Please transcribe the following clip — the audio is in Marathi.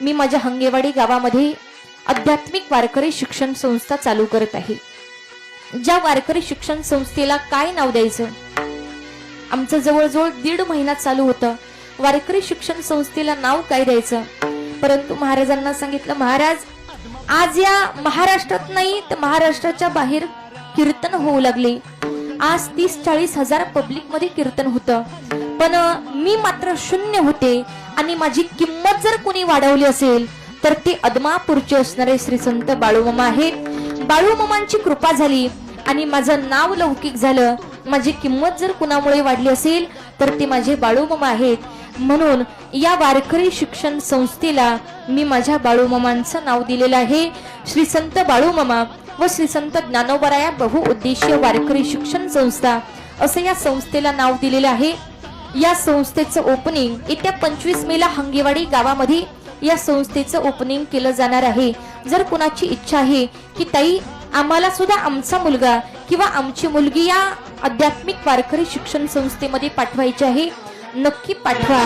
मी माझ्या हंगेवाडी गावामध्ये आध्यात्मिक वारकरी शिक्षण संस्था चालू करत आहे। ज्या वारकरी शिक्षण संस्थेला काय नाव द्यायचं, आमचं जवळजवळ 1.5 महिना चालू होतं। वारकरी शिक्षण संस्थेला नाव काय द्यायचं, परंतु महाराजांना सांगितलं, महाराज आज या महाराष्ट्रात नाही तर महाराष्ट्राच्या बाहेर कीर्तन होऊ लागले। आज 30-40 हजार पब्लिक मध्ये कीर्तन होतं, पण मी मात्र शून्य होते आणि माझी किंमत जर कोणी वाढवली असेल तर ते अदमापूरचे असणारे श्री संत बाळूमामा आहेत। बाळूमामांची कृपा झाली आणि माझं नाव लौकिक झालं। माझी किंमत जर कुणामुळे वाढली असेल तर ते माझे बाळूमामा आहेत। म्हणून या वारकरी शिक्षण संस्थेला मी माझ्या बाळूमामांचं नाव दिलेलं आहे, श्री संत बाळूमामा व श्री संत ज्ञानोबराया बहुउद्देशीय वारकरी शिक्षण संस्था असं या संस्थेला नाव दिलेलं आहे। या संस्थेचं ओपनिंग येत्या 25 मेला हंगेवाडी गावामध्ये या संस्थेचं ओपनिंग केलं जाणार आहे। जर कुणाची इच्छा आहे की ताई आम्हाला सुद्धा आमचा मुलगा किंवा आमची मुलगी या आध्यात्मिक वारकरी शिक्षण संस्थेमध्ये पाठवायची आहे, नक्की पाठवा।